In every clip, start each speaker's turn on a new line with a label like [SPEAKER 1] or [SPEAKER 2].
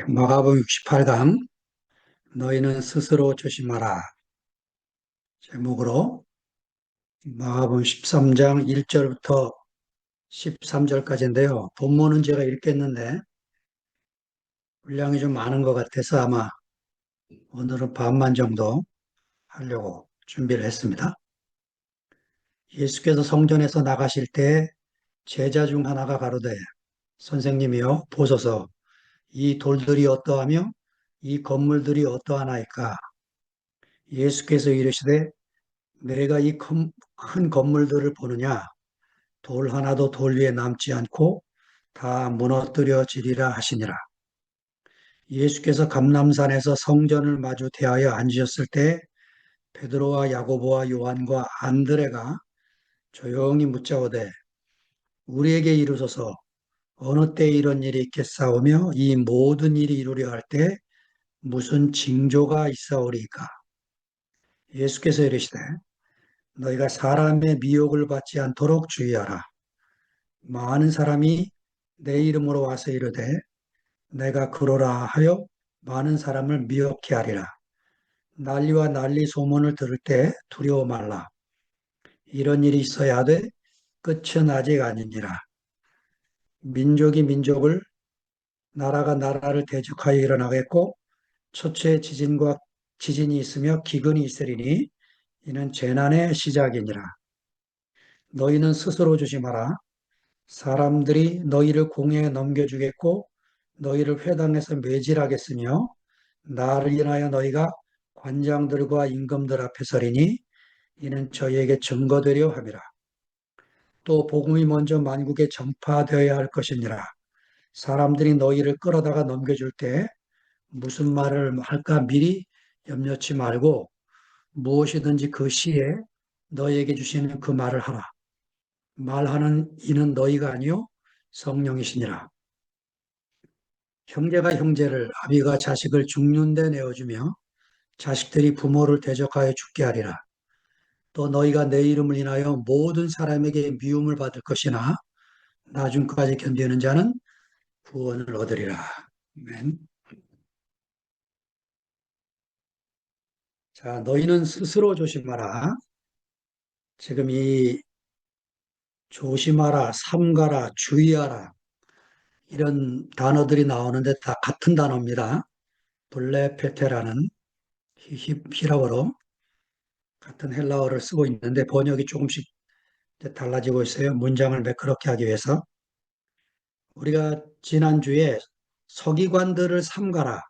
[SPEAKER 1] 마가복음 68강 너희는 스스로 조심하라 제목으로 마가복음 13장 1절부터 13절까지인데요. 본문은 제가 읽겠는데 분량이 좀 많은 것 같아서 아마 오늘은 반만 정도 하려고 준비를 했습니다. 예수께서 성전에서 나가실 때 제자 중 하나가 가로되 선생님이여 보소서 이 돌들이 어떠하며 이 건물들이 어떠하나이까. 예수께서 이르시되 내가 이 큰 건물들을 보느냐. 돌 하나도 돌 위에 남지 않고 다 무너뜨려지리라 하시니라. 예수께서 감람산에서 성전을 마주 대하여 앉으셨을 때 베드로와 야고보와 요한과 안드레가 조용히 묻자오되 우리에게 이르소서 어느 때 이런 일이 있겠사오며 이 모든 일이 이루려 할 때 무슨 징조가 있사오리이까. 예수께서 이르시되 너희가 사람의 미혹을 받지 않도록 주의하라. 많은 사람이 내 이름으로 와서 이르되 내가 그러라 하여 많은 사람을 미혹해 하리라. 난리와 난리 소문을 들을 때 두려워 말라. 이런 일이 있어야 돼 끝은 아직 아니니라. 민족이 민족을 나라가 나라를 대적하여 일어나겠고 초초에 지진이 있으며 기근이 있으리니 이는 재난의 시작이니라. 너희는 스스로 조심하라. 사람들이 너희를 공회에 넘겨주겠고 너희를 회당에서 매질하겠으며 나를 인하여 너희가 관장들과 임금들 앞에 서리니 이는 저희에게 증거되려 함이라. 또 복음이 먼저 만국에 전파되어야 할 것이니라. 사람들이 너희를 끌어다가 넘겨줄 때 무슨 말을 할까 미리 염려치 말고 무엇이든지 그 시에 너희에게 주시는 그 말을 하라. 말하는 이는 너희가 아니요 성령이시니라. 형제가 형제를 아비가 자식을 죽는 데 내어주며 자식들이 부모를 대적하여 죽게 하리라. 또 너희가 내 이름을 인하여 모든 사람에게 미움을 받을 것이나 나중까지 견디는 자는 구원을 얻으리라. 아멘. 자, 너희는 스스로 조심하라. 지금 이 조심하라, 삼가라, 주의하라 이런 단어들이 나오는데 다 같은 단어입니다. 블레페테라는 히라어로 같은 헬라어를 쓰고 있는데 번역이 조금씩 달라지고 있어요. 문장을 매끄럽게 하기 위해서. 우리가 지난주에 서기관들을 삼가라,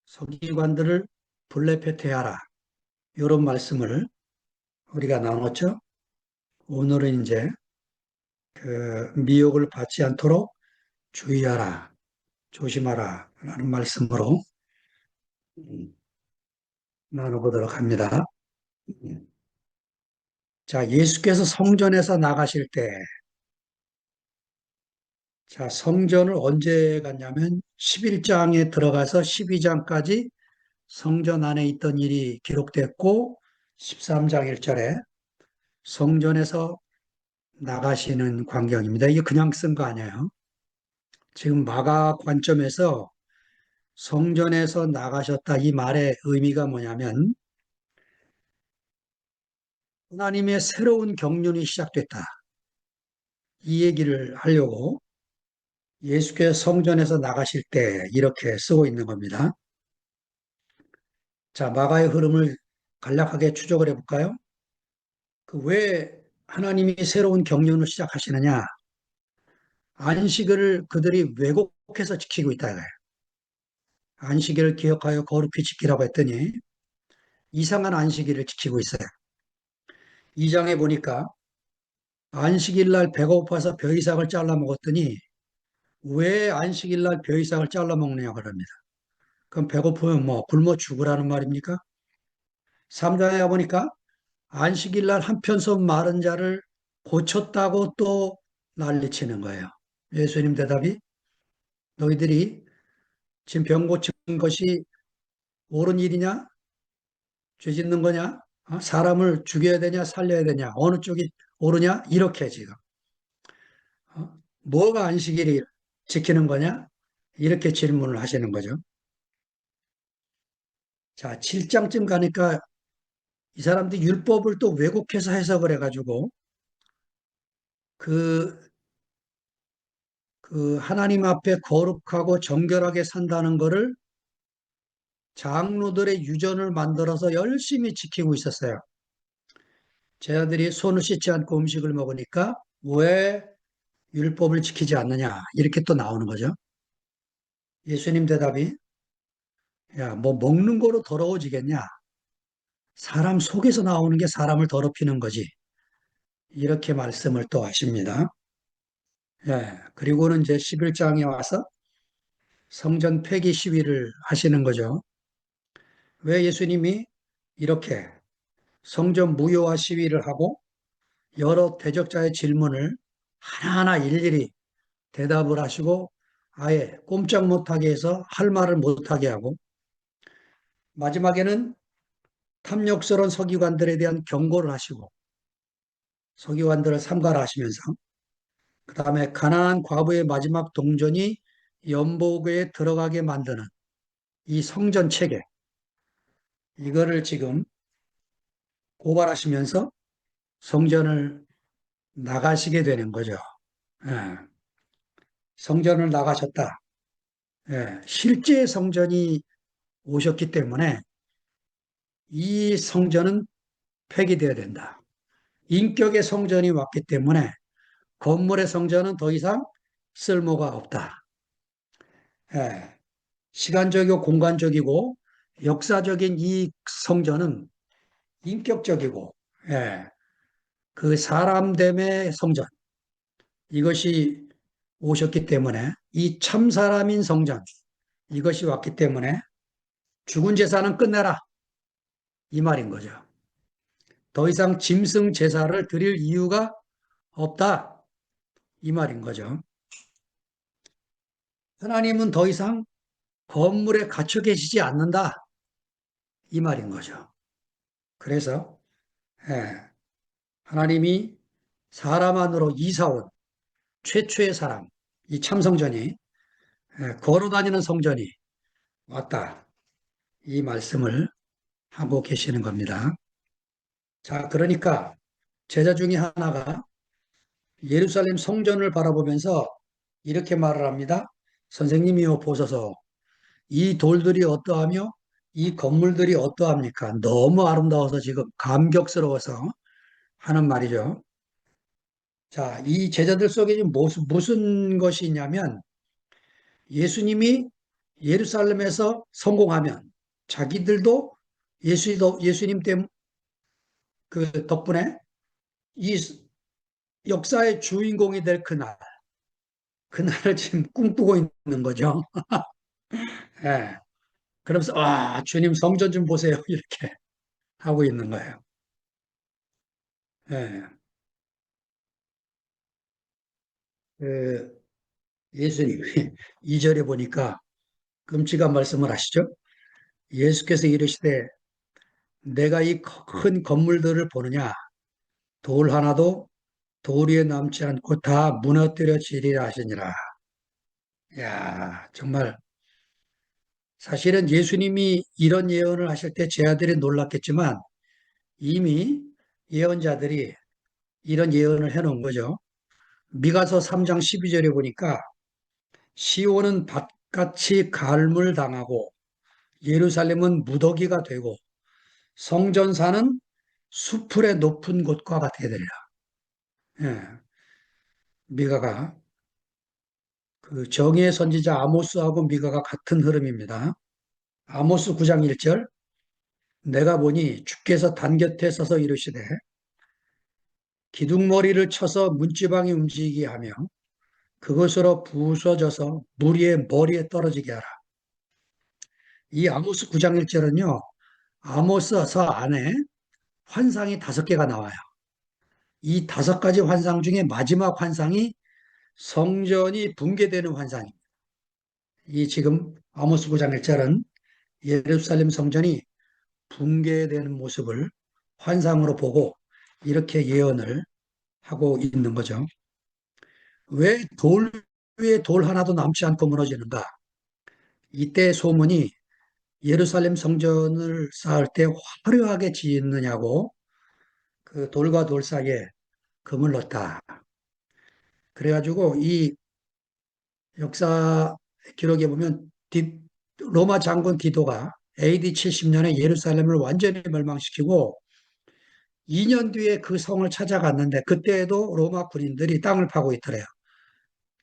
[SPEAKER 1] 서기관들을 블레페테하라 이런 말씀을 우리가 나눴죠. 오늘은 이제 그 미혹을 받지 않도록 주의하라, 조심하라 라는 말씀으로 나눠보도록 합니다. 자, 예수께서 성전에서 나가실 때, 자, 성전을 언제 갔냐면 11장에 들어가서 12장까지 성전 안에 있던 일이 기록됐고 13장 1절에 성전에서 나가시는 광경입니다. 이게 그냥 쓴 거 아니에요. 지금 마가 관점에서 성전에서 나가셨다 이 말의 의미가 뭐냐면 하나님의 새로운 경륜이 시작됐다. 이 얘기를 하려고 예수께서 성전에서 나가실 때 이렇게 쓰고 있는 겁니다. 자, 마가의 흐름을 간략하게 추적을 해볼까요? 그 왜 하나님이 새로운 경륜을 시작하시느냐? 안식일을 그들이 왜곡해서 지키고 있다. 이거예요. 안식일을 기억하여 거룩히 지키라고 했더니 이상한 안식일을 지키고 있어요. 2장에 보니까 안식일 날 배가 고파서 벼이삭을 잘라 먹었더니 왜 안식일 날 벼이삭을 잘라 먹느냐 그럽니다. 그럼 배고프면 뭐 굶어 죽으라는 말입니까? 3장에 보니까 안식일 날 한편손 마른 자를 고쳤다고 또 난리치는 거예요. 예수님 대답이 너희들이 지금 병 고친 것이 옳은 일이냐? 죄 짓는 거냐? 사람을 죽여야 되냐? 살려야 되냐? 어느 쪽이 옳으냐? 이렇게 지금 뭐가 안식일이 지키는 거냐? 이렇게 질문을 하시는 거죠. 자, 7장쯤 가니까 이 사람들이 율법을 또 왜곡해서 해석을 해가지고 그, 그 하나님 앞에 거룩하고 정결하게 산다는 거를 장로들의 유전을 만들어서 열심히 지키고 있었어요. 제 아들이 손을 씻지 않고 음식을 먹으니까 왜 율법을 지키지 않느냐? 이렇게 또 나오는 거죠. 예수님 대답이, 야, 뭐 먹는 거로 더러워지겠냐? 사람 속에서 나오는 게 사람을 더럽히는 거지. 이렇게 말씀을 또 하십니다. 예, 그리고는 이제 11장에 와서 성전 폐기 시위를 하시는 거죠. 왜 예수님이 이렇게 성전 무효화 시위를 하고 여러 대적자의 질문을 하나하나 일일이 대답을 하시고 아예 꼼짝 못하게 해서 할 말을 못하게 하고 마지막에는 탐욕스러운 서기관들에 대한 경고를 하시고 서기관들을 삼가하시면서 그 다음에 가나안 과부의 마지막 동전이 연복에 들어가게 만드는 이 성전 체계 이거를 지금 고발하시면서 성전을 나가시게 되는 거죠. 예, 성전을 나가셨다. 예, 실제 성전이 오셨기 때문에 이 성전은 폐기되어야 된다. 인격의 성전이 왔기 때문에 건물의 성전은 더 이상 쓸모가 없다. 예, 시간적이고 공간적이고 역사적인 이 성전은 인격적이고 예, 그 사람됨의 성전 이것이 오셨기 때문에 이 참사람인 성전 이것이 왔기 때문에 죽은 제사는 끝내라 이 말인 거죠. 더 이상 짐승 제사를 드릴 이유가 없다 이 말인 거죠. 하나님은 더 이상 건물에 갇혀 계시지 않는다 이 말인 거죠. 그래서 예, 하나님이 사람 안으로 이사온 최초의 사람, 이 참성전이 걸어다니는 성전이 왔다. 이 말씀을 하고 계시는 겁니다. 자, 그러니까 제자 중에 하나가 예루살렘 성전을 바라보면서 이렇게 말을 합니다. 선생님이요 보소서 이 돌들이 어떠하며 이 건물들이 어떠합니까? 너무 아름다워서 지금 감격스러워서 하는 말이죠. 자, 이 제자들 속에 지금 무슨 것이 있냐면 예수님이 예루살렘에서 성공하면 자기들도 예수님 때문 그 덕분에 이 역사의 주인공이 될 그날을 지금 꿈꾸고 있는 거죠. 예. 그러면서 와 주님 성전 좀 보세요 이렇게 하고 있는 거예요. 예. 그 예수님이 2절에 보니까 끔찍한 말씀을 하시죠. 예수께서 이르시되 내가 이 큰 건물들을 보느냐 돌 하나도 돌 위에 남지 않고 다 무너뜨려지리라 하시니라. 야, 정말 사실은 예수님이 이런 예언을 하실 때 제 아들이 놀랐겠지만 이미 예언자들이 이런 예언을 해놓은 거죠. 미가서 3장 12절에 보니까 시온은 밭같이 갈물당하고 예루살렘은 무더기가 되고 성전사는 수풀의 높은 곳과 같게 되리라. 예, 미가가 그 정의의 선지자 아모스하고 미가가 같은 흐름입니다. 아모스 9장 1절 내가 보니 주께서 단 곁에 서서 이르시되 기둥머리를 쳐서 문지방이 움직이게 하며 그것으로 부서져서 무리의 머리에 떨어지게 하라. 이 아모스 9장 1절은요. 아모스서 안에 환상이 5개가 나와요. 이 5가지 환상 중에 마지막 환상이 성전이 붕괴되는 환상입니다. 이 지금 아모스 9장 1절은 예루살렘 성전이 붕괴되는 모습을 환상으로 보고 이렇게 예언을 하고 있는 거죠. 왜 돌 위에 돌 하나도 남지 않고 무너지는가? 이때 소문이 예루살렘 성전을 쌓을 때 화려하게 짓느냐고 그 돌과 돌 사이에 금을 넣었다. 그래가지고 이 역사 기록에 보면 로마 장군 디도가 AD 70년에 예루살렘을 완전히 멸망시키고 2년 뒤에 그 성을 찾아갔는데 그때에도 로마 군인들이 땅을 파고 있더래요.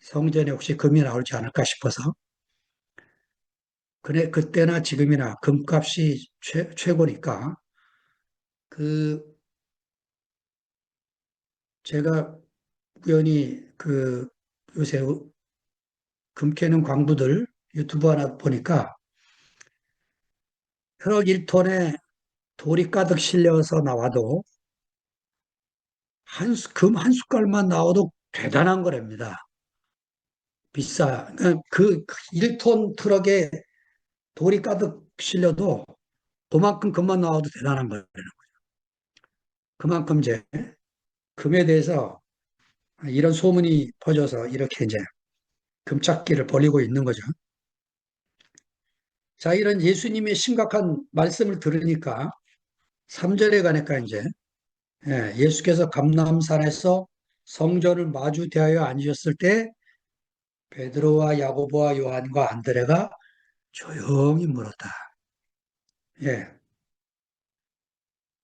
[SPEAKER 1] 성전에 혹시 금이 나올지 않을까 싶어서. 그래, 그때나 지금이나 금값이 최고니까 그 제가 우연히 그 요새 금 캐는 광부들 유튜브 하나 보니까 트럭 1톤에 돌이 가득 실려서 나와도 금 한 숟갈만 나와도 대단한 거랍니다. 비싸. 그러니까 그 1톤 트럭에 돌이 가득 실려도 그만큼 금만 나와도 대단한 거예요. 그만큼 이제 금에 대해서 이런 소문이 퍼져서 이렇게 이제 금찾기를 벌이고 있는 거죠. 자, 이런 예수님의 심각한 말씀을 들으니까 3절에 가니까 이제 예수께서 감람산에서 성전을 마주 대하여 앉으셨을 때 베드로와 야고보와 요한과 안드레가 조용히 물었다. 예,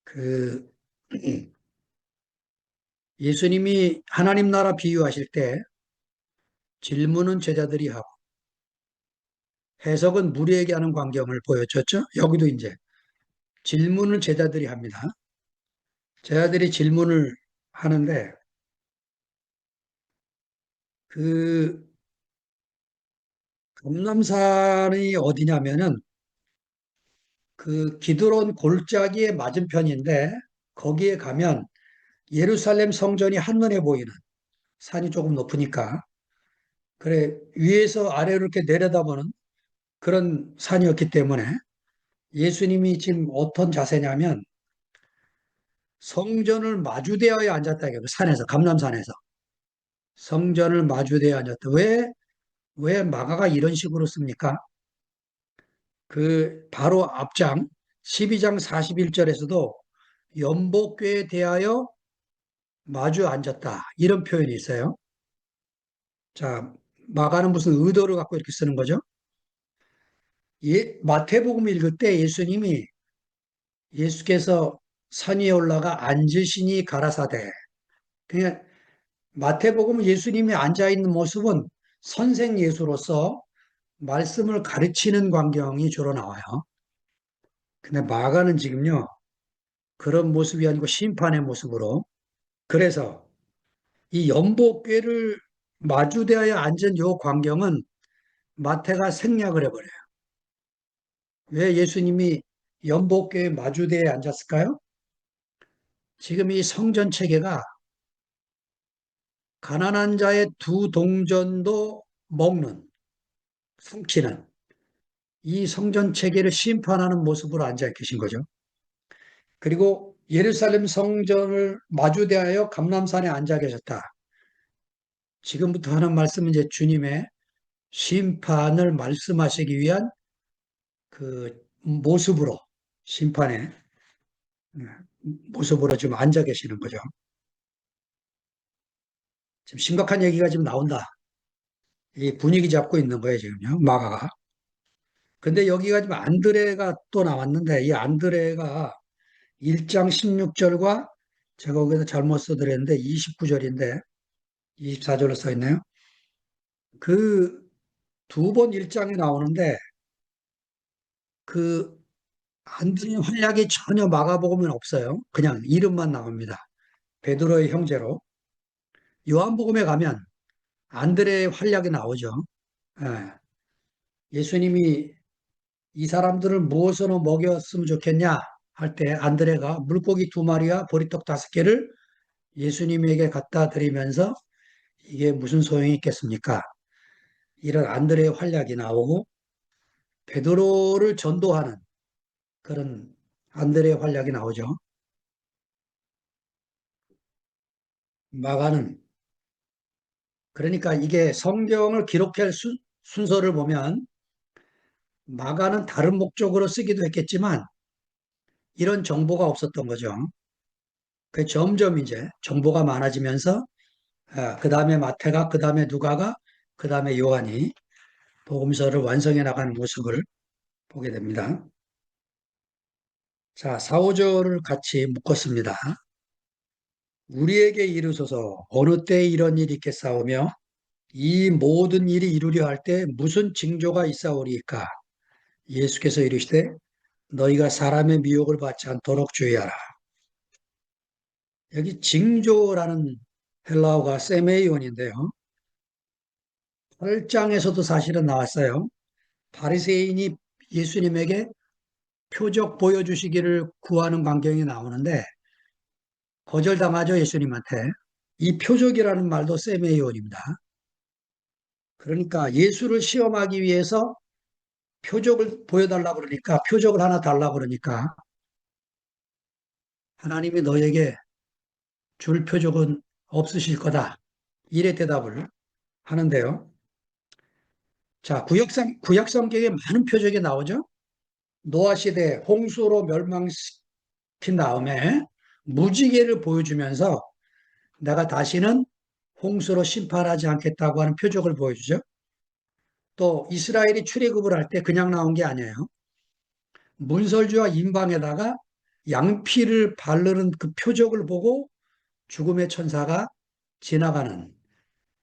[SPEAKER 1] 그 예수님이 하나님 나라 비유하실 때 질문은 제자들이 하고 해석은 무리에게 하는 광경을 보여줬죠. 여기도 이제 질문을 제자들이 합니다. 제자들이 질문을 하는데 그 감람산이 어디냐면은 그 기드론 골짜기의 맞은편인데 거기에 가면 예루살렘 성전이 한눈에 보이는 산이 조금 높으니까 그래 위에서 아래로 이렇게 내려다보는 그런 산이었기 때문에 예수님이 지금 어떤 자세냐면 성전을 마주대하여 앉았다 이게 그 산에서 감람산에서 성전을 마주대하여 앉았다. 왜 마가가 이런 식으로 씁니까? 그 바로 앞장 12장 41절에서도 연복궤에 대하여 마주 앉았다. 이런 표현이 있어요. 자, 마가는 무슨 의도를 갖고 이렇게 쓰는 거죠? 마태복음 읽을 때 예수께서 산 위에 올라가 앉으시니 가라사대. 그냥 마태복음 예수님이 앉아 있는 모습은 선생 예수로서 말씀을 가르치는 광경이 주로 나와요. 근데 마가는 지금요, 그런 모습이 아니고 심판의 모습으로. 그래서 이 연복궤를 마주대하여 앉은 요 광경은 마태가 생략을 해버려요. 왜 예수님이 연복궤에 마주대에 앉았을까요? 지금 이 성전 체계가 가난한 자의 두 동전도 먹는, 삼키는 이 성전 체계를 심판하는 모습으로 앉아 계신 거죠. 그리고 예루살렘 성전을 마주대하여 감람산에 앉아 계셨다. 지금부터 하는 말씀은 이제 주님의 심판을 말씀하시기 위한 그 모습으로, 심판의 모습으로 지금 앉아 계시는 거죠. 지금 심각한 얘기가 지금 나온다. 이 분위기 잡고 있는 거예요, 지금요, 마가가. 근데 여기가 지금 안드레가 또 나왔는데, 이 안드레가 1장 16절과 제가 거기서 잘못 써드렸는데, 29절인데, 24절로 써 있네요. 그 두 번 1장에 나오는데, 그 안드레 활약이 전혀 마가복음은 없어요. 그냥 이름만 나옵니다. 베드로의 형제로. 요한복음에 가면 안드레의 활약이 나오죠. 예. 예수님이 이 사람들을 무엇으로 먹였으면 좋겠냐 할 때 안드레가 물고기 두 마리와 보리떡 다섯 개를 예수님에게 갖다 드리면서 이게 무슨 소용이 있겠습니까? 이런 안드레의 활약이 나오고 베드로를 전도하는 그런 안드레의 활약이 나오죠. 마가는 그러니까 이게 성경을 기록할 순서를 보면 마가는 다른 목적으로 쓰기도 했겠지만 이런 정보가 없었던 거죠. 그 점점 이제 정보가 많아지면서 그 다음에 마태가, 그 다음에 누가가, 그 다음에 요한이 복음서를 완성해 나가는 모습을 보게 됩니다. 자, 4, 5절을 같이 묶었습니다. 우리에게 이르소서 어느 때에 이런 일이 있겠사오며 이 모든 일이 이루려 할 때 무슨 징조가 있사오리이까? 예수께서 이르시되 너희가 사람의 미혹을 받지 않도록 주의하라. 여기 징조라는 헬라어가 세메이온인데요. 8장에서도 사실은 나왔어요. 바리새인이 예수님에게 표적 보여주시기를 구하는 광경이 나오는데 거절당하죠, 예수님한테. 이 표적이라는 말도 세메이온입니다. 그러니까 예수를 시험하기 위해서 표적을 보여달라고 그러니까 표적을 하나 달라고 그러니까 하나님이 너에게 줄 표적은 없으실 거다. 이래 대답을 하는데요. 자, 구약 성경에 많은 표적이 나오죠. 노아 시대 홍수로 멸망시킨 다음에 무지개를 보여주면서 내가 다시는 홍수로 심판하지 않겠다고 하는 표적을 보여주죠. 또 이스라엘이 출애굽을 할 때 그냥 나온 게 아니에요. 문설주와 인방에다가 양피를 바르는 그 표적을 보고 죽음의 천사가 지나가는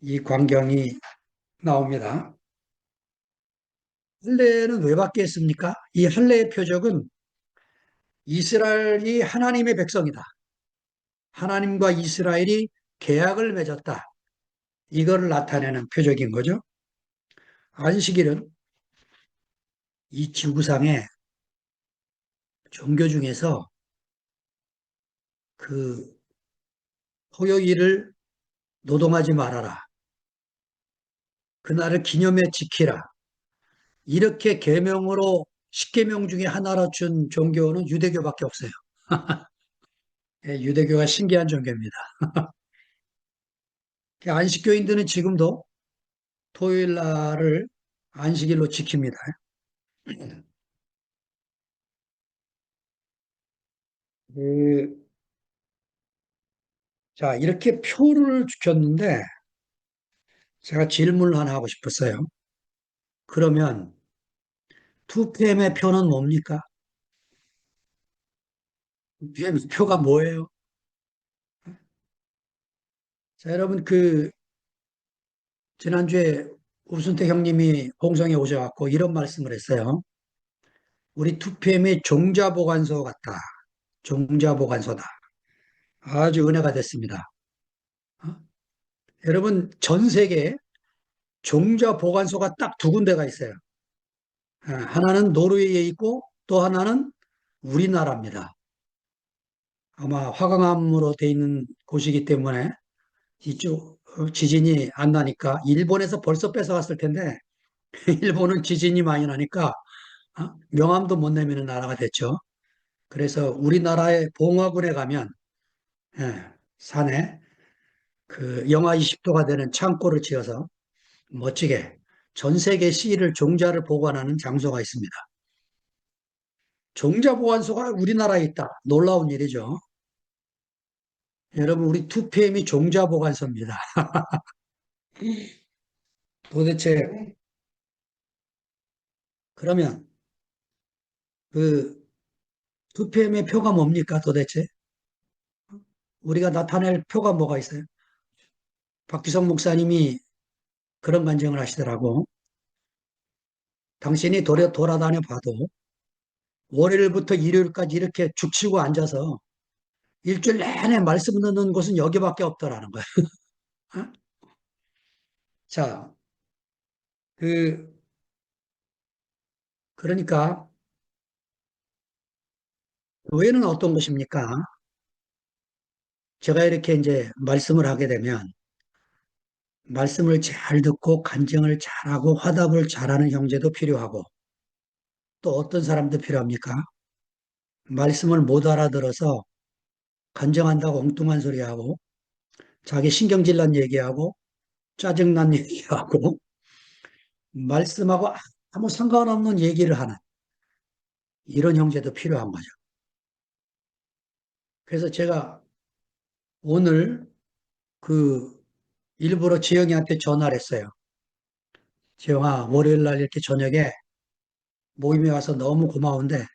[SPEAKER 1] 이 광경이 나옵니다. 할례는 왜 받겠습니까? 이 할례의 표적은 이스라엘이 하나님의 백성이다. 하나님과 이스라엘이 계약을 맺었다. 이거를 나타내는 표적인 거죠. 안식일은 이 지구상의 종교 중에서 그 토요일을 노동하지 말아라. 그날을 기념해 지키라. 이렇게 계명으로 10계명 중에 하나로 준 종교는 유대교밖에 없어요. 예, 유대교가 신기한 종교입니다. 안식교인들은 지금도 토요일 날을 안식일로 지킵니다. 그, 자, 이렇게 표를 주셨는데 제가 질문을 하나 하고 싶었어요. 그러면 2PM의 표는 뭡니까? 2PM 표가 뭐예요? 자, 여러분, 지난주에 우순택 형님이 공성에 오셔갖고 이런 말씀을 했어요. 우리 2PM이 종자보관소 같다. 종자보관소다. 아주 은혜가 됐습니다. 어? 여러분, 전 세계에 종자보관소가 딱 두 군데가 있어요. 하나는 노르웨이에 있고 또 하나는 우리나라입니다. 아마 화강암으로 돼 있는 곳이기 때문에 이쪽 지진이 안 나니까 일본에서 벌써 뺏어갔을 텐데 일본은 지진이 많이 나니까 명함도 못 내미는 나라가 됐죠. 그래서 우리나라의 봉화군에 가면 예, 산에 그 영하 20도가 되는 창고를 지어서 멋지게 전 세계 시를 종자를 보관하는 장소가 있습니다. 종자 보관소가 우리나라에 있다. 놀라운 일이죠. 여러분 우리 2PM이 종자 보관소입니다. 도대체 그러면 그 2PM의 표가 뭡니까 도대체? 우리가 나타낼 표가 뭐가 있어요? 박기성 목사님이 그런 간증을 하시더라고. 당신이 돌아다녀 봐도 월요일부터 일요일까지 이렇게 죽치고 앉아서 일주일 내내 말씀 듣는 곳은 여기밖에 없더라는 거예요. 어? 자, 그, 그러니까 교회는 어떤 것입니까? 제가 이렇게 이제 말씀을 하게 되면 말씀을 잘 듣고 간증을 잘하고 화답을 잘하는 형제도 필요하고 또 어떤 사람도 필요합니까? 말씀을 못 알아들어서 간증한다고 엉뚱한 소리 하고 자기 신경질난 얘기하고 짜증난 얘기하고 말씀하고 아무 상관없는 얘기를 하는 이런 형제도 필요한 거죠. 그래서 제가 오늘 그 일부러 지영이한테 전화를 했어요. 지영아, 월요일 날 이렇게 저녁에 모임에 와서 너무 고마운데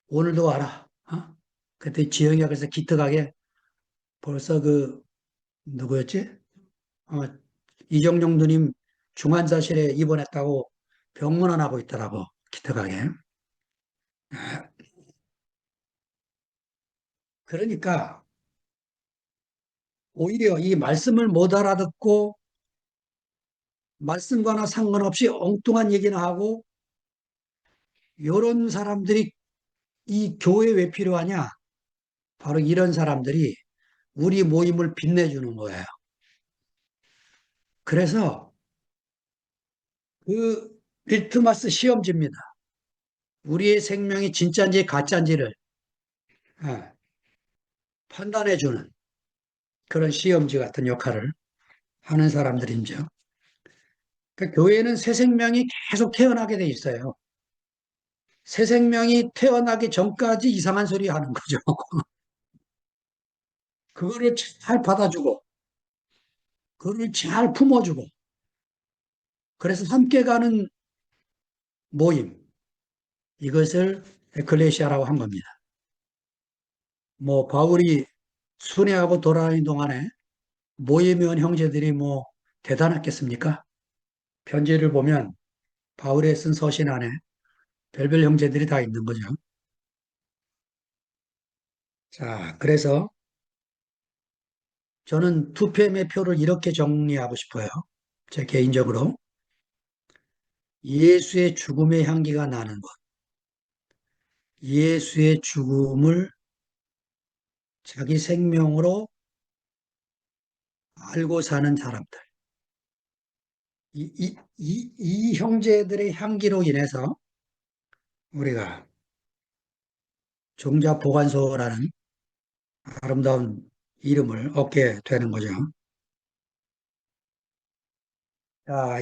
[SPEAKER 1] 오늘도 와라. 어? 그때 지영이가 그래서 기특하게 벌써 그 누구였지? 어, 이정용 누님 중환자실에 입원했다고 병문안하고 있더라고. 기특하게. 그러니까 오히려 이 말씀을 못 알아듣고 말씀과는 상관없이 엉뚱한 얘기나 하고 이런 사람들이 이 교회 왜 필요하냐? 바로 이런 사람들이 우리 모임을 빛내주는 거예요. 그래서 그 리트머스 시험지입니다. 우리의 생명이 진짜인지 가짜인지를 예, 판단해주는 그런 시험지 같은 역할을 하는 사람들이죠. 그 교회는 새 생명이 계속 태어나게 돼 있어요. 새 생명이 태어나기 전까지 이상한 소리 하는 거죠. 그거를 잘 받아주고, 그거를 잘 품어주고, 그래서 함께 가는 모임, 이것을 에클레시아라고 한 겁니다. 뭐, 바울이 순회하고 돌아다니는 동안에 모임에 온 형제들이 뭐, 대단했겠습니까? 편지를 보면 바울의 쓴 서신 안에 별별 형제들이 다 있는 거죠. 자, 그래서 저는 투표의 표를 이렇게 정리하고 싶어요. 제 개인적으로. 예수의 죽음의 향기가 나는 것. 예수의 죽음을 자기 생명으로 알고 사는 사람들. 이 형제들의 향기로 인해서 우리가 종자보관소라는 아름다운 이름을 얻게 되는 거죠. 자,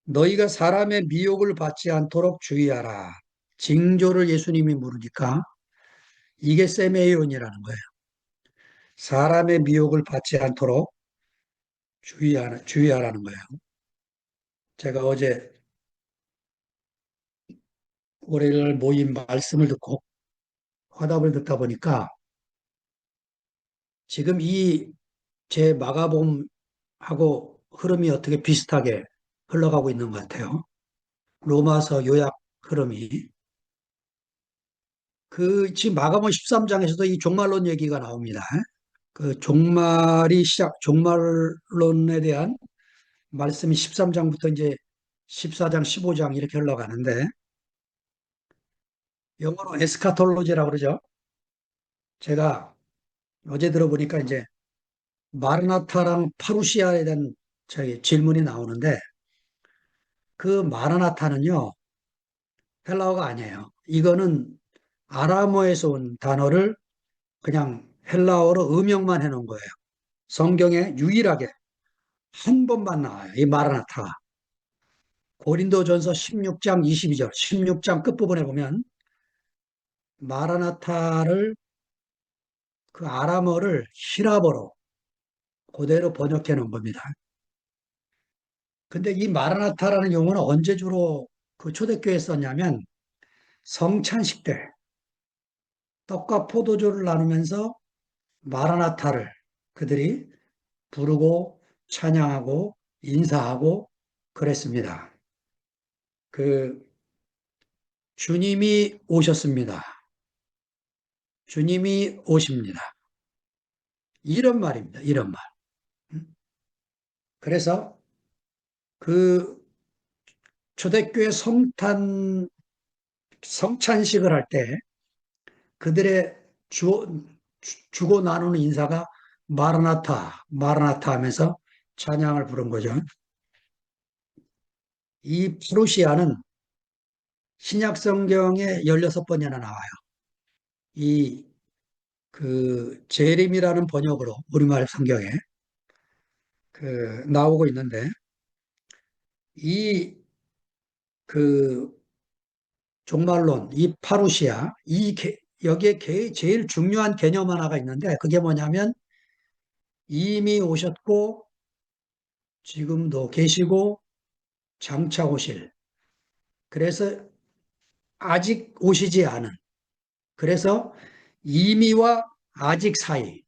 [SPEAKER 1] 너희가 사람의 미혹을 받지 않도록 주의하라. 징조를 예수님이 물으니까 이게 세메이온이라는 거예요. 사람의 미혹을 받지 않도록 주의하라는 거예요. 제가 어제 월요일 모임 말씀을 듣고 화답을 듣다 보니까 지금 이 제 마가복음하고 흐름이 어떻게 비슷하게 흘러가고 있는 것 같아요. 로마서 요약 흐름이. 지금 마가복음 13장에서도 이 종말론 얘기가 나옵니다. 그 종말론에 대한 말씀이 13장부터 이제 14장, 15장 이렇게 흘러가는데 영어로 에스카톨로지라고 그러죠. 제가 어제 들어보니까 이제 마르나타랑 파루시아에 대한 저희 질문이 나오는데 그 마라나타는요, 헬라어가 아니에요. 이거는 아람어에서 온 단어를 그냥 헬라어로 음역만 해놓은 거예요. 성경에 유일하게 한 번만 나와요. 이 마라나타가. 고린도전서 16장 22절, 16장 끝부분에 보면 마라나타를 그 아람어를 히라버로 그대로 번역해 놓은 겁니다. 근데 이 마라나타라는 용어는 언제 주로 그 초대교회에 썼냐면 성찬식 때 떡과 포도주를 나누면서 마라나타를 그들이 부르고 찬양하고 인사하고 그랬습니다. 그 주님이 오셨습니다. 주님이 오십니다. 이런 말입니다. 이런 말. 그래서 그 초대교회 성찬식을 할 때 그들의 주고 나누는 인사가 마라나타, 마라나타 하면서 찬양을 부른 거죠. 이 프루시아는 신약 성경에 16번이나 나와요. 제림이라는 번역으로 우리말 성경에 나오고 있는데, 이 그 종말론, 이 파루시아, 여기에 제일 중요한 개념 하나가 있는데, 그게 뭐냐면 이미 오셨고 지금도 계시고 장차 오실. 그래서 아직 오시지 않은. 그래서 이미와 아직 사이,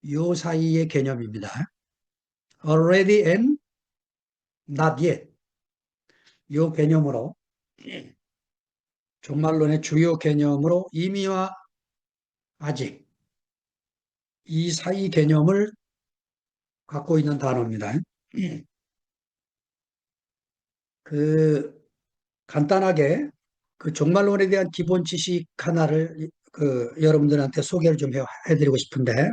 [SPEAKER 1] 요 사이의 개념입니다. already and not yet. 요 개념으로 종말론의 주요 개념으로 이미와 아직 이 사이 개념을 갖고 있는 단어입니다. 그 간단하게 그 종말론에 대한 기본 지식 하나를 여러분들한테 소개를 좀 해드리고 싶은데,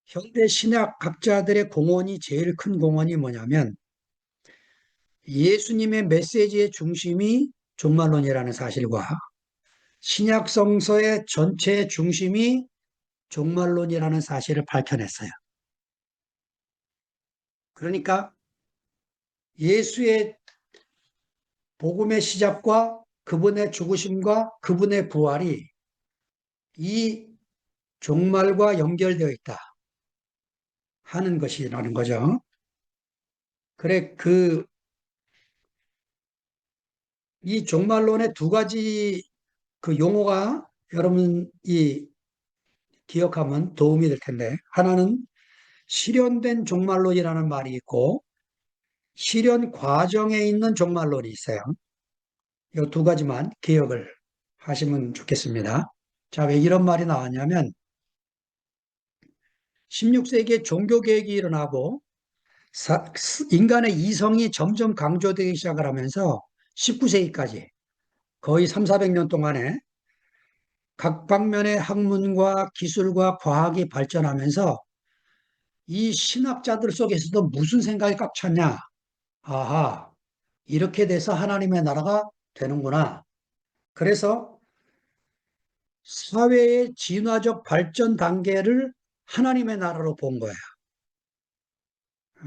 [SPEAKER 1] 현대 신약학자들의 공헌이 제일 큰 공헌이 뭐냐면 예수님의 메시지의 중심이 종말론이라는 사실과 신약 성서의 전체의 중심이 종말론이라는 사실을 밝혀냈어요. 그러니까 예수의 복음의 시작과 그분의 죽으심과 그분의 부활이 이 종말과 연결되어 있다 하는 것이라는 거죠. 그래, 이 종말론의 두 가지 용어가 여러분이 기억하면 도움이 될 텐데, 하나는 실현된 종말론이라는 말이 있고, 실현 과정에 있는 종말론이 있어요. 이 두 가지만 기억을 하시면 좋겠습니다. 자, 왜 이런 말이 나왔냐면, 16세기에 종교개혁이 일어나고, 인간의 이성이 점점 강조되기 시작을 하면서 19세기까지 거의 3, 400년 동안에 각 방면의 학문과 기술과 과학이 발전하면서 이 신학자들 속에서도 무슨 생각이 꽉 찼냐? 아하, 이렇게 돼서 하나님의 나라가 되는구나. 그래서 사회의 진화적 발전 단계를 하나님의 나라로 본 거예요.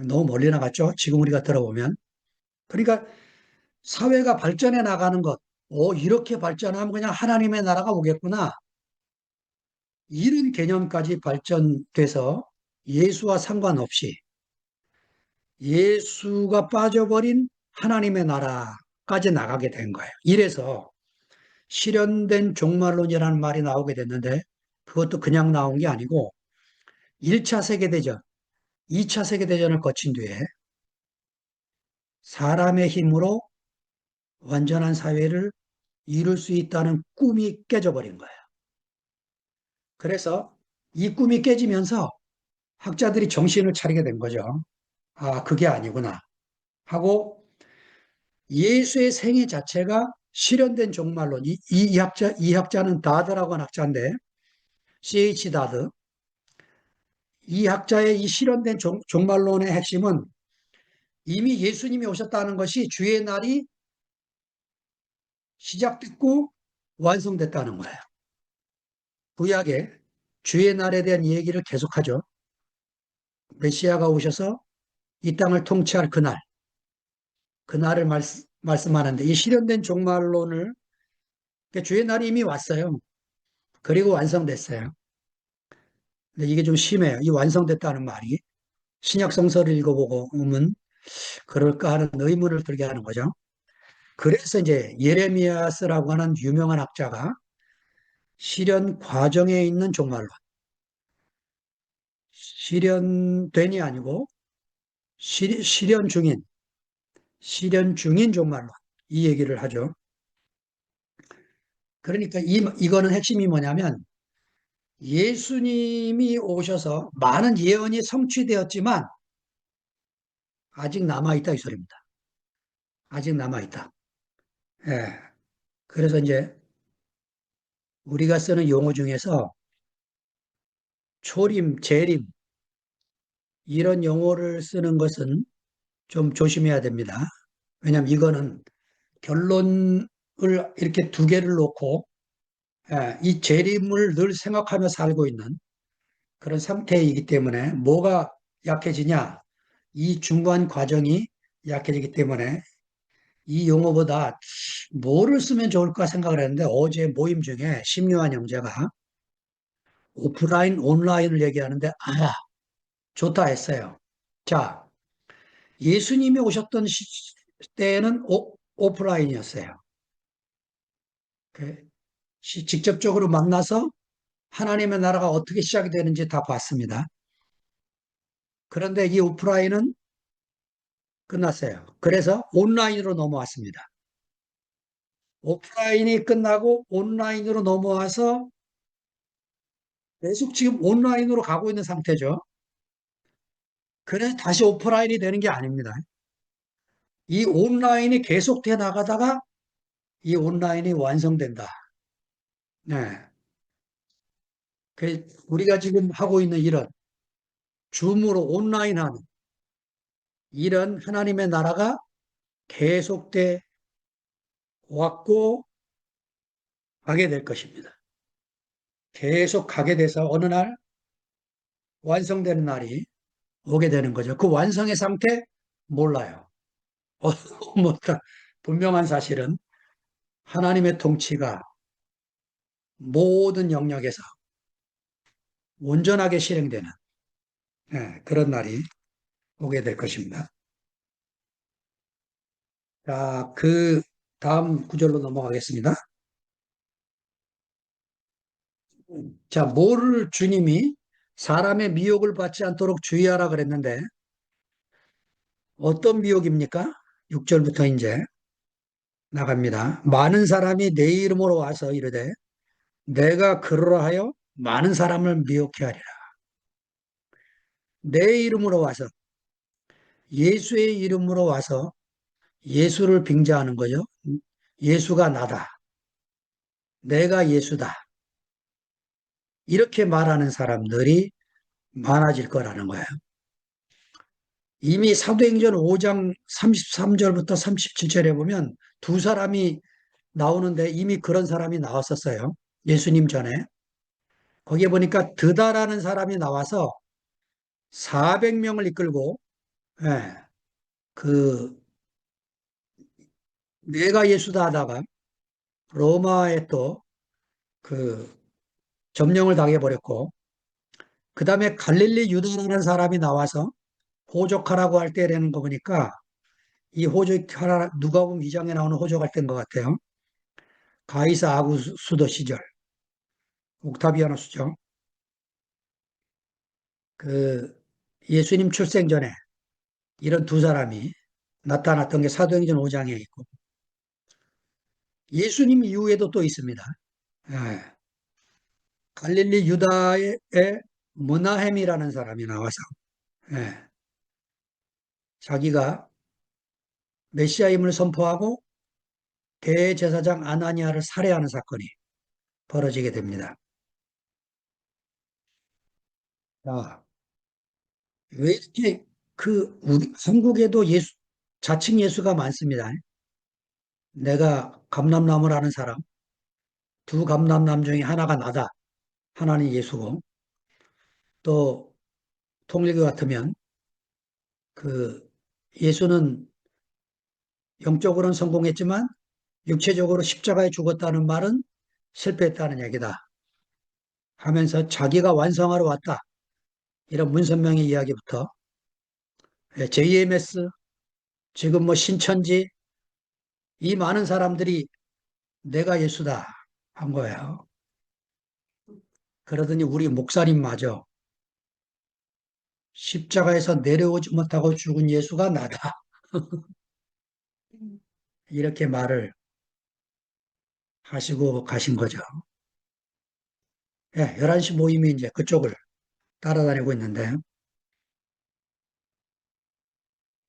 [SPEAKER 1] 너무 멀리 나갔죠? 지금 우리가 들어보면. 그러니까 사회가 발전해 나가는 것, 이렇게 발전하면 그냥 하나님의 나라가 오겠구나. 이런 개념까지 발전돼서 예수와 상관없이 예수가 빠져버린 하나님의 나라까지 나가게 된 거예요. 이래서 실현된 종말론이라는 말이 나오게 됐는데, 그것도 그냥 나온 게 아니고 1차 세계대전, 2차 세계대전을 거친 뒤에 사람의 힘으로 완전한 사회를 이룰 수 있다는 꿈이 깨져버린 거예요. 그래서 이 꿈이 깨지면서 학자들이 정신을 차리게 된 거죠. 아, 그게 아니구나 하고, 예수의 생애 자체가 실현된 종말론. 이 학자는 다드라고 하는 학자인데, C.H. 다드. 이 학자의 이 실현된 종말론의 핵심은 이미 예수님이 오셨다는 것이 주의 날이 시작됐고 완성됐다는 거예요. 구약에 주의 날에 대한 얘기를 계속하죠. 메시아가 오셔서 이 땅을 통치할 그날, 그날을 말씀하는데, 이 실현된 종말론을, 그러니까 주의 날이 이미 왔어요. 그리고 완성됐어요. 근데 이게 좀 심해요. 이 완성됐다는 말이. 신약 성서를 읽어보고 오면 그럴까 하는 의문을 들게 하는 거죠. 그래서 이제 예레미야스라고 하는 유명한 학자가 실현 과정에 있는 종말론, 실현된이 아니고 실현 중인, 실현 중인 종말론, 이 얘기를 하죠. 그러니까 이거는 핵심이 뭐냐면 예수님이 오셔서 많은 예언이 성취되었지만 아직 남아있다 이 소리입니다. 아직 남아있다. 예. 그래서 이제 우리가 쓰는 용어 중에서 초림, 재림, 이런 용어를 쓰는 것은 좀 조심해야 됩니다. 왜냐하면 이거는 결론을 이렇게 두 개를 놓고 이 재림을 늘 생각하며 살고 있는 그런 상태이기 때문에 뭐가 약해지냐? 이 중간 과정이 약해지기 때문에 이 용어보다 뭐를 쓰면 좋을까 생각을 했는데 어제 모임 중에 심유한 형제가 오프라인, 온라인을 얘기하는데 좋다 했어요. 자, 예수님이 오셨던 때에는 오프라인이었어요. 그 직접적으로 만나서 하나님의 나라가 어떻게 시작이 되는지 다 봤습니다. 그런데 이 오프라인은 끝났어요. 그래서 온라인으로 넘어왔습니다. 오프라인이 끝나고 온라인으로 넘어와서 계속 지금 온라인으로 가고 있는 상태죠. 그래서 다시 오프라인이 되는 게 아닙니다. 이 온라인이 계속돼 나가다가 이 온라인이 완성된다. 네. 우리가 지금 하고 있는 일은 줌으로 온라인 하는 이런 하나님의 나라가 계속돼 왔고 가게 될 것입니다. 계속 가게 돼서 어느 날 완성되는 날이 오게 되는 거죠. 그 완성의 상태 몰라요. 뭐, 분명한 사실은 하나님의 통치가 모든 영역에서 온전하게 실행되는 그런 날이 오게 될 것입니다. 자, 그 다음 구절로 넘어가겠습니다. 자, 뭐를 주님이 사람의 미혹을 받지 않도록 주의하라 그랬는데 어떤 미혹입니까? 6절부터 이제 나갑니다. 많은 사람이 내 이름으로 와서 이르되 내가 그러라 하여 많은 사람을 미혹해 하리라. 내 이름으로 와서 예수의 이름으로 와서 예수를 빙자하는 거죠. 예수가 나다. 내가 예수다. 이렇게 말하는 사람들이 많아질 거라는 거예요. 이미 사도행전 5장 33절부터 37절에 보면 두 사람이 나오는데 이미 그런 사람이 나왔었어요. 예수님 전에. 거기에 보니까 드다라는 사람이 나와서 400명을 이끌고 예, 그 내가 예수다 하다가 로마에 또 그 점령을 당해버렸고 그 다음에 갈릴리 유다라는 사람이 나와서 호적하라고 할 때라는 거 보니까 이 호적하라 누가복음 2장에 나오는 호적할 때인 것 같아요. 가이사 아구수도 시절 옥타비아누스죠. 그 예수님 출생 전에 이런 두 사람이 나타났던 게 사도행전 5장에 있고 예수님 이후에도 또 있습니다. 예. 갈릴리 유다의 머나헴이라는 사람이 나와서 예. 자기가 메시아임을 선포하고 대제사장 아나니아를 살해하는 사건이 벌어지게 됩니다. 자, 왜 이렇게 우리 한국에도 자칭 예수가 많습니다. 내가 감람나무라는 사람, 두 감람남 중에 하나가 나다. 하나는 예수고, 또 통일교 같으면 그 예수는 영적으로는 성공했지만 육체적으로 십자가에 죽었다는 말은 실패했다는 얘기다. 하면서 자기가 완성하러 왔다. 이런 문선명의 이야기부터 JMS, 지금 뭐 신천지, 이 많은 사람들이 내가 예수다 한 거예요. 그러더니 우리 목사님마저 십자가에서 내려오지 못하고 죽은 예수가 나다. 이렇게 말을 하시고 가신 거죠. 예, 11시 모임이 이제 그쪽을 따라다니고 있는데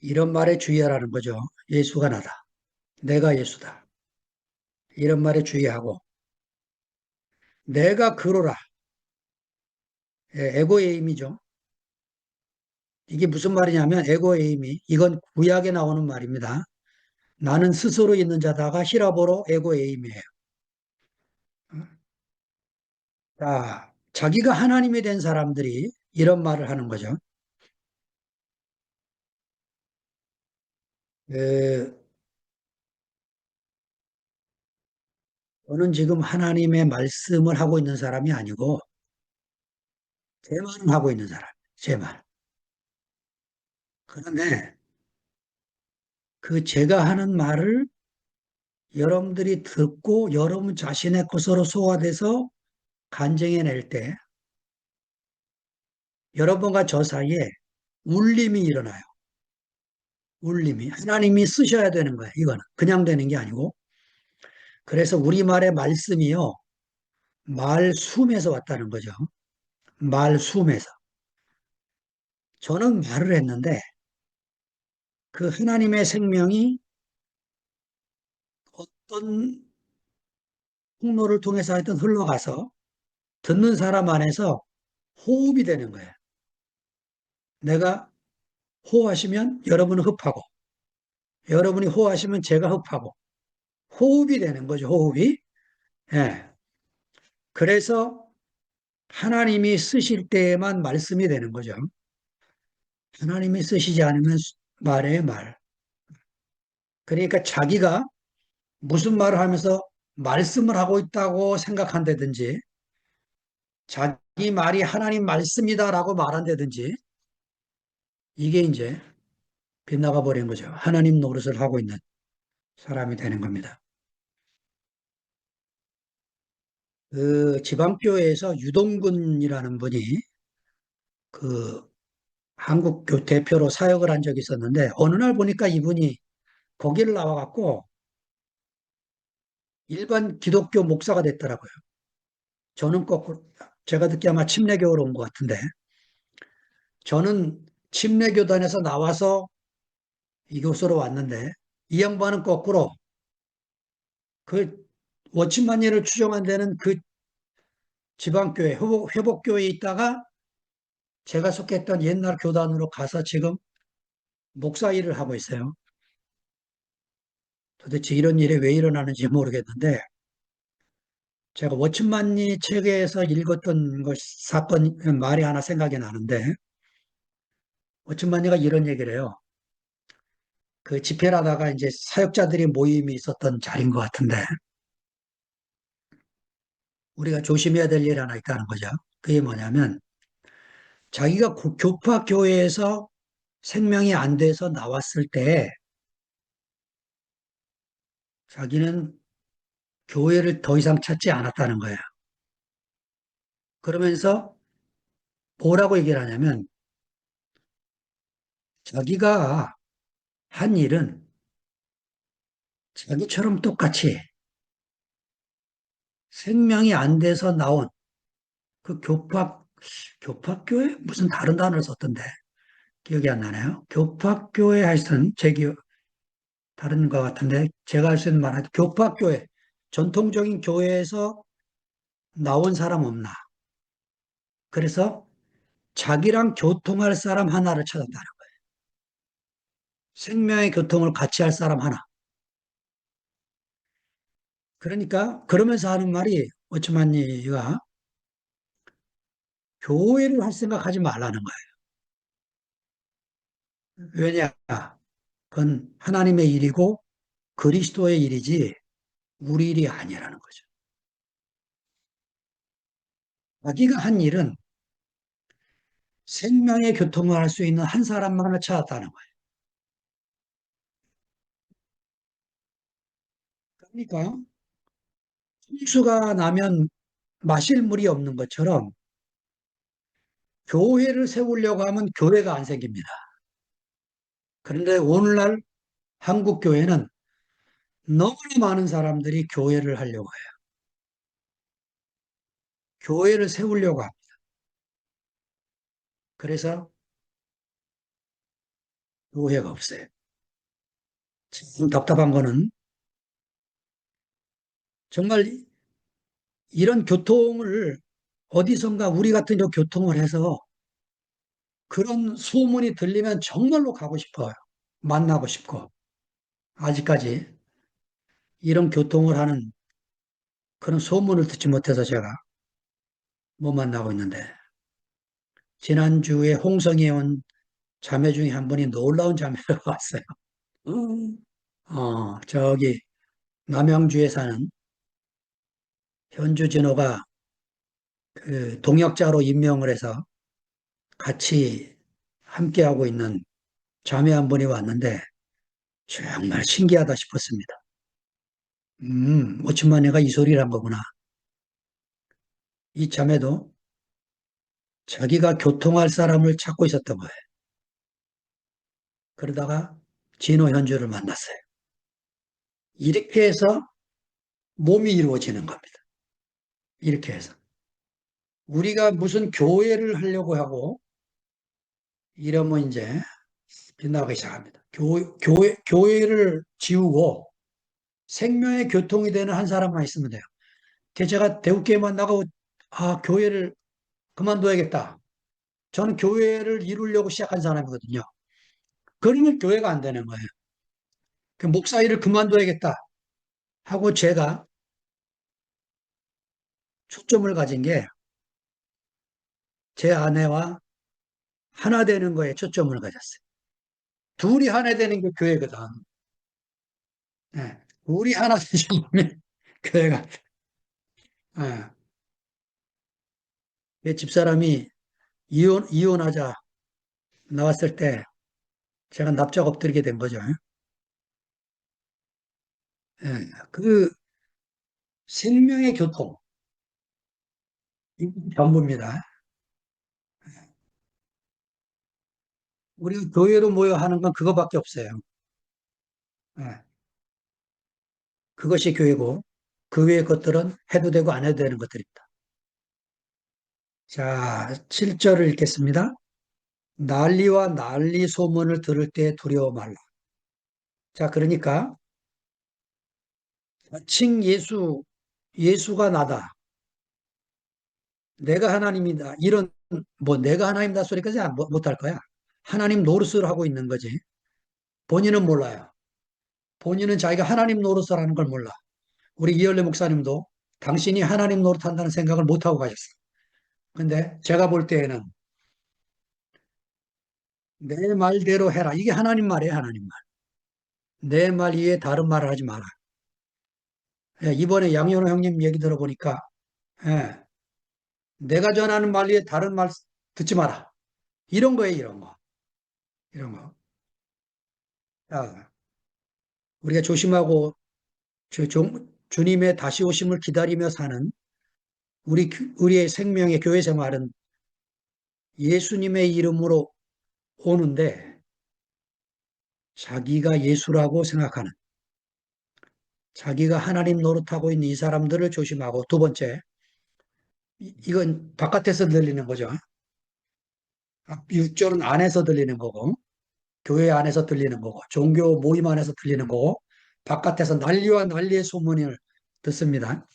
[SPEAKER 1] 이런 말에 주의하라는 거죠. 예수가 나다. 내가 예수다. 이런 말에 주의하고 내가 그로라. 예, 에고에임이죠. 이게 무슨 말이냐면 에고에임이 이건 구약에 나오는 말입니다. 나는 스스로 있는 자다가 히라보로 에고에임이에요. 자, 자기가 하나님이 된 사람들이 이런 말을 하는 거죠. 에, 저는 지금 하나님의 말씀을 하고 있는 사람이 아니고 제 말을 하고 있는 사람, 제 말. 그런데 그 제가 하는 말을 여러분들이 듣고 여러분 자신의 것으로 소화돼서 간증해낼 때 여러분과 저 사이에 울림이 일어나요. 울림이. 하나님이 쓰셔야 되는 거예요. 이거는. 그냥 되는 게 아니고. 그래서 우리말의 말씀이요. 말숨에서 왔다는 거죠. 말숨에서. 저는 말을 했는데 그 하나님의 생명이 어떤 통로를 통해서 하여튼 흘러가서 듣는 사람 안에서 호흡이 되는 거예요. 내가 호하시면 여러분은 흡하고 여러분이 호하시면 제가 흡하고 호흡이 되는 거죠. 호흡이. 예. 그래서 하나님이 쓰실 때에만 말씀이 되는 거죠. 하나님이 쓰시지 않으면 말에 말. 그러니까 자기가 무슨 말을 하면서 말씀을 하고 있다고 생각한다든지 자기 말이 하나님 말씀이다라고 말한다든지 이게 이제 빗나가 버린 거죠. 하나님 노릇을 하고 있는 사람이 되는 겁니다. 그 지방교회에서 유동근이라는 분이 그 한국 대표로 사역을 한 적이 있었는데 어느 날 보니까 이분이 거기를 나와갖고 일반 기독교 목사가 됐더라고요. 저는 거꾸로 제가 듣기에 아마 침례교로 온 것 같은데 저는 침례교단에서 나와서 이곳으로 왔는데 이 양반은 거꾸로 그 워치만리를 추종한 데는 그 지방교회 회복교회에 있다가 제가 속했던 옛날 교단으로 가서 지금 목사 일을 하고 있어요. 도대체 이런 일이 왜 일어나는지 모르겠는데 제가 워치만리 책에서 읽었던 것 사건 말이 하나 생각이 나는데 워치만리가 이런 얘기를 해요. 그 집회를 하다가 이제 사역자들이 모임이 있었던 자리인 것 같은데 우리가 조심해야 될 일이 하나 있다는 거죠. 그게 뭐냐면 자기가 교파 교회에서 생명이 안 돼서 나왔을 때 자기는 교회를 더 이상 찾지 않았다는 거예요. 그러면서 뭐라고 얘기를 하냐면 자기가 한 일은 자기처럼 똑같이 생명이 안 돼서 나온 그 교파교회? 무슨 다른 단어를 썼던데 기억이 안 나네요. 교파교회 하여튼 제 기억 다른 것 같은데 제가 할 수 있는 말은 교파교회 전통적인 교회에서 나온 사람 없나. 그래서 자기랑 교통할 사람 하나를 찾았다는 거예요. 생명의 교통을 같이 할 사람 하나. 그러니까 그러면서 하는 말이 어쩌만니가 교회를 할 생각하지 말라는 거예요. 왜냐? 그건 하나님의 일이고 그리스도의 일이지 우리 일이 아니라는 거죠. 자기가 한 일은 생명의 교통을 할 수 있는 한 사람만을 찾았다는 거예요. 그러니까 홍수가 나면 마실 물이 없는 것처럼 교회를 세우려고 하면 교회가 안 생깁니다. 그런데 오늘날 한국 교회는 너무나 많은 사람들이 교회를 하려고 해요. 교회를 세우려고 합니다. 그래서 교회가 없어요. 지금 답답한 거는 정말 이런 교통을 어디선가 우리 같은 저 교통을 해서 그런 소문이 들리면 정말로 가고 싶어요. 만나고 싶고. 아직까지 이런 교통을 하는 그런 소문을 듣지 못해서 제가 못 만나고 있는데 지난주에 홍성에 온 자매 중에 한 분이 놀라운 자매가 왔어요.
[SPEAKER 2] 음,
[SPEAKER 1] 저기 남양주에 사는 현주 진호가 그 동역자로 임명을 해서 같이 함께하고 있는 자매 한 분이 왔는데 정말 신기하다 싶었습니다. 오천만 애가 이 소리를 한 거구나. 이 자매도 자기가 교통할 사람을 찾고 있었던 거예요. 그러다가 진호 현주를 만났어요. 이렇게 해서 몸이 이루어지는 겁니다. 이렇게 해서. 우리가 무슨 교회를 하려고 하고 이러면 이제 빗나가기 시작합니다. 교회를 지우고 생명의 교통이 되는 한 사람만 있으면 돼요. 제가 대우교회 만나고 교회를 그만둬야겠다. 저는 교회를 이루려고 시작한 사람이거든요. 그러면 교회가 안 되는 거예요. 그 목사 일을 그만둬야겠다 하고 제가 초점을 가진 게 제 아내와 하나 되는 거에 초점을 가졌어요. 둘이 하나 되는 게 교회거든. 예. 둘이 하나 되시면 교회가. 예. 내 집사람이 이혼하자 나왔을 때 제가 납작 엎드리게 된 거죠. 예. 그 생명의 교통, 이 전부입니다. 우리 교회로 모여 하는 건 그거밖에 없어요. 예. 그것이 교회고 그 외의 것들은 해도 되고 안 해도 되는 것들입니다. 자, 7절을 읽겠습니다. 난리와 난리 소문을 들을 때 두려워 말라. 자, 그러니까 칭 예수가 나다. 내가 하나님이다. 이런 뭐 내가 하나님이다 소리까지 못할 거야. 하나님 노릇을 하고 있는 거지. 본인은 몰라요. 본인은 자기가 하나님 노릇을 하는 걸 몰라. 우리 이열래 목사님도 당신이 하나님 노릇한다는 생각을 못하고 가셨어요. 근데 제가 볼 때에는 내 말대로 해라. 이게 하나님 말이에요, 하나님 말. 내 말 이외에 다른 말을 하지 마라. 예, 이번에 양현호 형님 얘기 들어보니까 예, 내가 전하는 말 외에 다른 말 듣지 마라. 이런 거예요, 이런 거. 이런 거. 자, 우리가 조심하고 주님의 다시 오심을 기다리며 사는 우리의 생명의 교회 생활은 예수님의 이름으로 오는데 자기가 예수라고 생각하는 자기가 하나님 노릇하고 있는 이 사람들을 조심하고 두 번째, 이건 바깥에서 들리는 거죠. 6절은 안에서 들리는 거고 교회 안에서 들리는 거고 종교 모임 안에서 들리는 거고 바깥에서 난리와 난리의 소문을 듣습니다.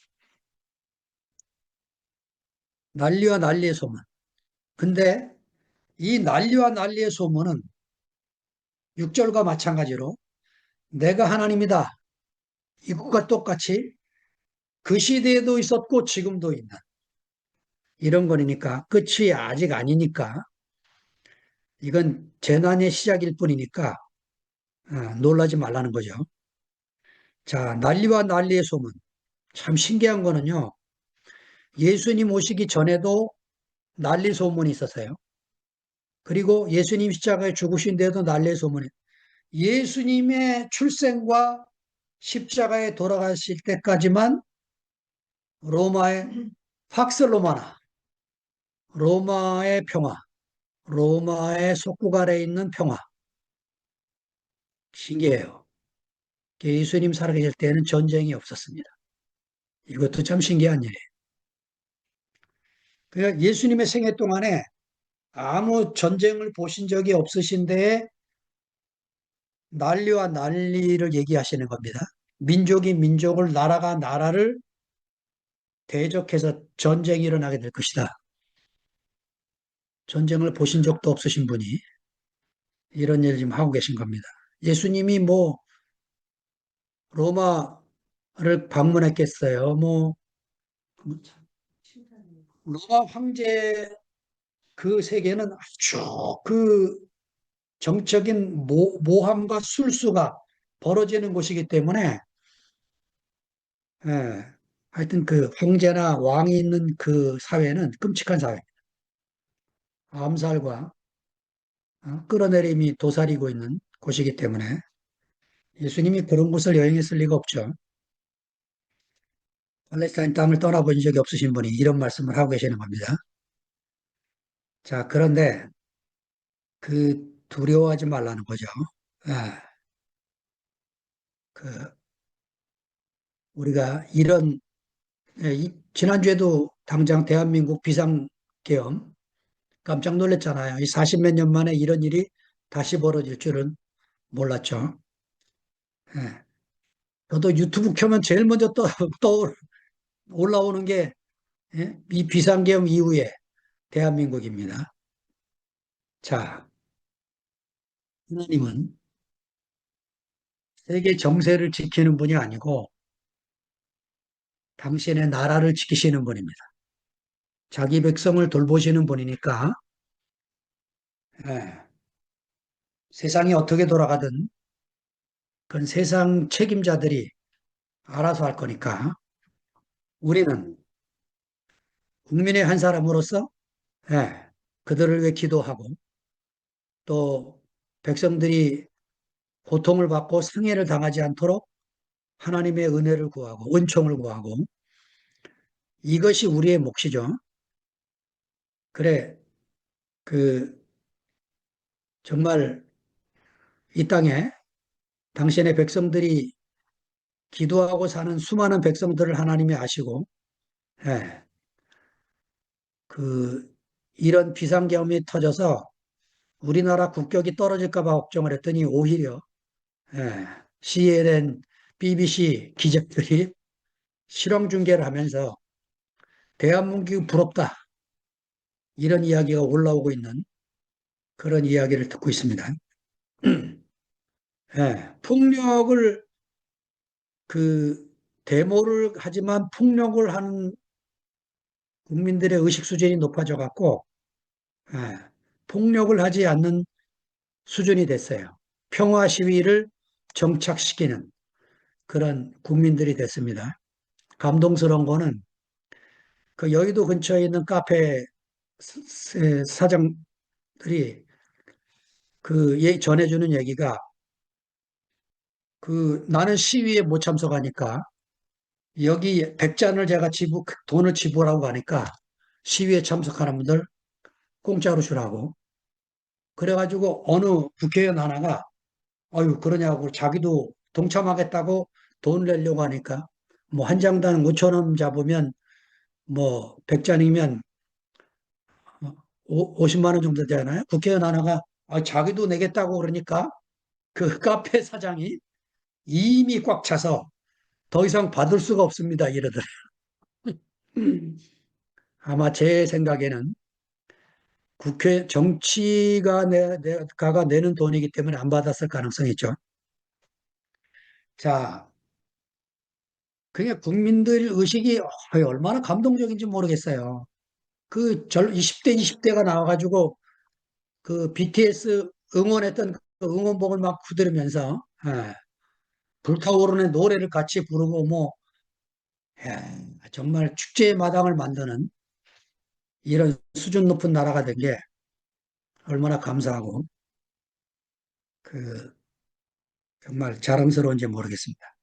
[SPEAKER 1] 난리와 난리의 소문. 근데 이 난리와 난리의 소문은 6절과 마찬가지로 내가 하나님이다. 이것과 똑같이 그 시대에도 있었고 지금도 있는 이런 거니까 끝이 아직 아니니까 이건 재난의 시작일 뿐이니까 놀라지 말라는 거죠. 자, 난리와 난리의 소문. 참 신기한 거는요. 예수님 오시기 전에도 난리 소문이 있었어요. 그리고 예수님 십자가에 죽으신 데도 난리 소문이. 예수님의 출생과 십자가에 돌아가실 때까지만 로마의 팍스 로마나, 로마의 평화, 로마의 속국 아래에 있는 평화. 신기해요. 예수님 살아계실 때는 전쟁이 없었습니다. 이것도 참 신기한 일이에요. 그러니까 예수님의 생애 동안에 아무 전쟁을 보신 적이 없으신데 난리와 난리를 얘기하시는 겁니다. 민족이 민족을, 나라가 나라를 대적해서 전쟁이 일어나게 될 것이다. 전쟁을 보신 적도 없으신 분이 이런 일을 지금 하고 계신 겁니다. 예수님이 뭐 로마를 방문했겠어요. 뭐 로마 황제 그 세계는 아주 그 정적인 모함과 술수가 벌어지는 곳이기 때문에, 예, 하여튼 그 황제나 왕이 있는 그 사회는 끔찍한 사회. 암살과 끌어내림이 도사리고 있는 곳이기 때문에 예수님이 그런 곳을 여행했을 리가 없죠. 팔레스타인 땅을 떠나본 적이 없으신 분이 이런 말씀을 하고 계시는 겁니다. 자, 그런데 그 두려워하지 말라는 거죠. 예, 그 우리가 이런 지난주에도 당장 대한민국 비상계엄 깜짝 놀랐잖아요. 이 40몇 년 만에 이런 일이 다시 벌어질 줄은 몰랐죠. 예. 저도 유튜브 켜면 제일 먼저 떠 올라오는 게 이 비상계엄 이후에 대한민국입니다. 자, 하나님은 세계 정세를 지키는 분이 아니고 당신의 나라를 지키시는 분입니다. 자기 백성을 돌보시는 분이니까 예, 세상이 어떻게 돌아가든 그건 세상 책임자들이 알아서 할 거니까 우리는 국민의 한 사람으로서 예, 그들을 위해 기도하고 또 백성들이 고통을 받고 상해를 당하지 않도록 하나님의 은혜를 구하고 은총을 구하고 이것이 우리의 몫이죠. 그래, 그 정말 이 땅에 당신의 백성들이 기도하고 사는 수많은 백성들을 하나님이 아시고 예, 그 이런 비상계엄이 터져서 우리나라 국격이 떨어질까 봐 걱정을 했더니 오히려 예, CNN, BBC 기자들이 실황 중계를 하면서 대한민국이 부럽다 이런 이야기가 올라오고 있는 그런 이야기를 듣고 있습니다. 예, 폭력을 그 데모를 하지만 폭력을 하는 국민들의 의식 수준이 높아져 갖고 예, 폭력을 하지 않는 수준이 됐어요. 평화 시위를 정착시키는 그런 국민들이 됐습니다. 감동스러운 거는 그 여의도 근처에 있는 카페 사장들이 그 전해주는 얘기가 그 나는 시위에 못 참석하니까 여기 100잔을 제가 돈을 지불하고 가니까 시위에 참석하는 분들 공짜로 주라고. 그래가지고 어느 국회의원 하나가 아유 그러냐고 자기도 동참하겠다고 돈 내려고 하니까 뭐 한 장당 5천 원 잡으면 뭐 100잔이면 50만 원 정도 되잖아요. 국회의원 하나가 자기도 내겠다고 그러니까 그 카페 사장이 이미 꽉 차서 더 이상 받을 수가 없습니다. 이러더라고요. 아마 제 생각에는 국회 정치가 가가 내는 돈이기 때문에 안 받았을 가능성이 있죠. 자, 그게 국민들 의식이 얼마나 감동적인지 모르겠어요. 20대, 20대가 나와가지고 그 BTS 응원했던 그 응원복을 막 후드리면서 불타오르는 노래를 같이 부르고 뭐 정말 축제의 마당을 만드는 이런 수준 높은 나라가 된 게 얼마나 감사하고 그 정말 자랑스러운지 모르겠습니다.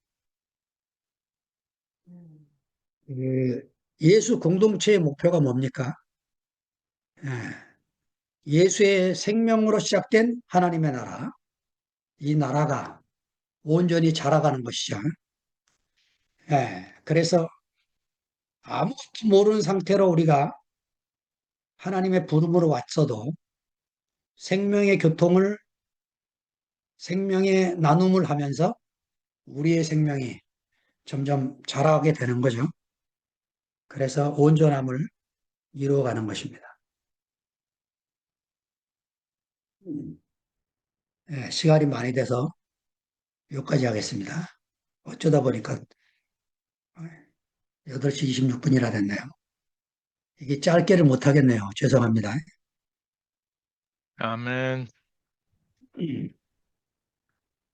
[SPEAKER 1] 그 예수 공동체의 목표가 뭡니까? 예수의 생명으로 시작된 하나님의 나라, 이 나라가 온전히 자라가는 것이죠. 그래서 아무것도 모르는 상태로 우리가 하나님의 부름으로 왔어도 생명의 교통을, 생명의 나눔을 하면서 우리의 생명이 점점 자라게 되는 거죠. 그래서 온전함을 이루어가는 것입니다. 시간이 많이 돼서 여기까지 하겠습니다. 어쩌다 보니까 8시 26분이나 됐네요. 이게 짧게를 못하겠네요. 죄송합니다.
[SPEAKER 2] 아멘.
[SPEAKER 1] 음.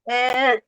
[SPEAKER 3] 네.